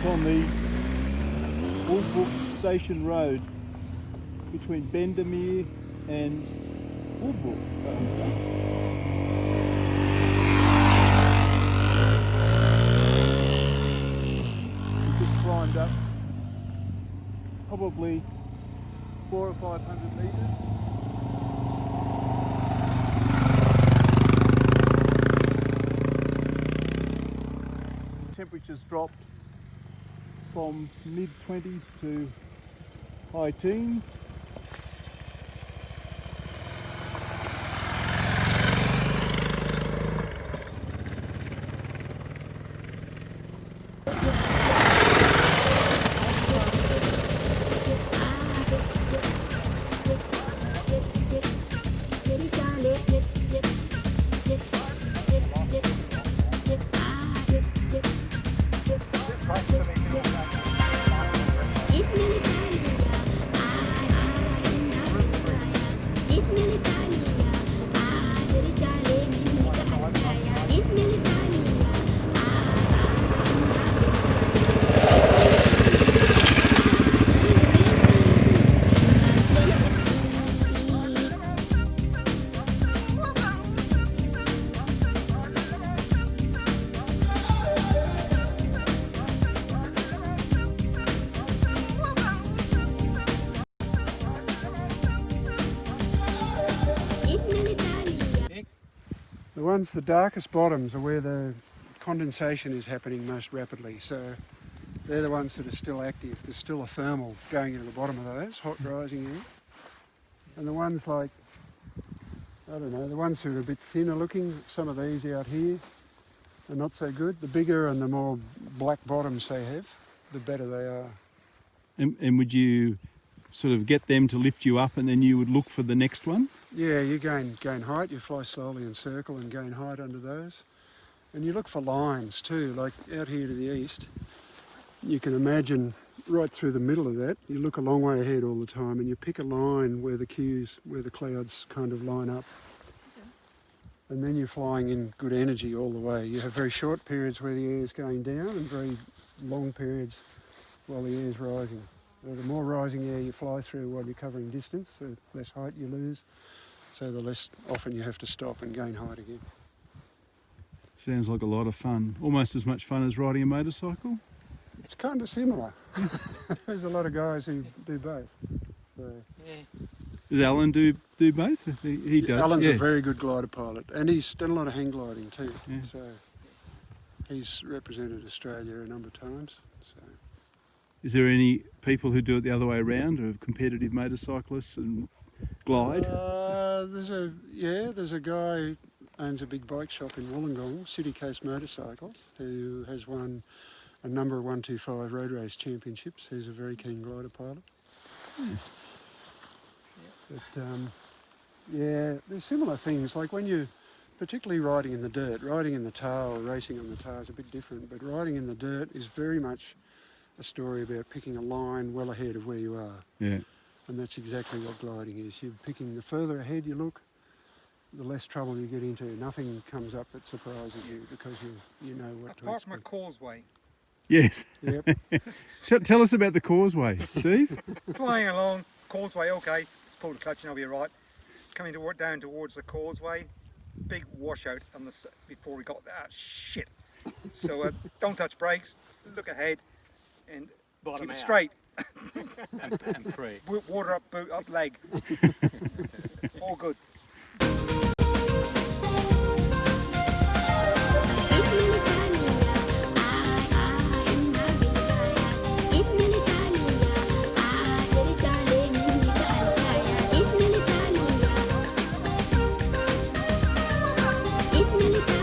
on the Woolbrook Station Road between Bendermere and Woolbrook. We just climbed up probably 400 or 500 metres. Temperatures dropped from mid-20s to high teens. The darkest bottoms are where the condensation is happening most rapidly, so they're the ones that are still active. There's still a thermal going into the bottom of those, hot rising air. And the ones like, I don't know, the ones who are a bit thinner looking, some of these out here are not so good. The bigger and the more black bottoms they have, the better they are. And would you sort of get them to lift you up and then you would look for the next one? Yeah, you gain height, you fly slowly in circle and gain height under those. And you look for lines too, like out here to the east. You can imagine right through the middle of that, you look a long way ahead all the time and you pick a line where the clouds kind of line up. And then you're flying in good energy all the way. You have very short periods where the air is going down and very long periods while the air is rising. So the more rising air you fly through while you're covering distance, the less height you lose. So the less often you have to stop and gain height again. Sounds like a lot of fun. Almost as much fun as riding a motorcycle? It's kind of similar. There's a lot of guys who do both. So. Yeah. Does Alan do both? He does. Alan's a very good glider pilot, and he's done a lot of hang gliding too. Yeah. So he's represented Australia a number of times. So. Is there any people who do it the other way around, or competitive motorcyclists and glide? There's a guy who owns a big bike shop in Wollongong, City Coast Motorcycles, who has won a number of 125 road race championships. He's a very keen glider pilot. But there's similar things, like when you, particularly riding in the dirt, riding in the tar or racing on the tar is a bit different, but riding in the dirt is very much a story about picking a line well ahead of where you are. Yeah. And that's exactly what gliding is. You're picking, the further ahead you look, the less trouble you get into. Nothing comes up that surprises you because you know what to expect. Apart from a causeway. Yes. Yep. Tell us about the causeway, Steve. Flying along, causeway, okay, let's pull the clutch and I'll be right. Coming down towards the causeway, big washout on before we got that shit. So don't touch brakes, look ahead and Bottom keep it out. straight. and pray. Water up, boot up, leg. All good. It's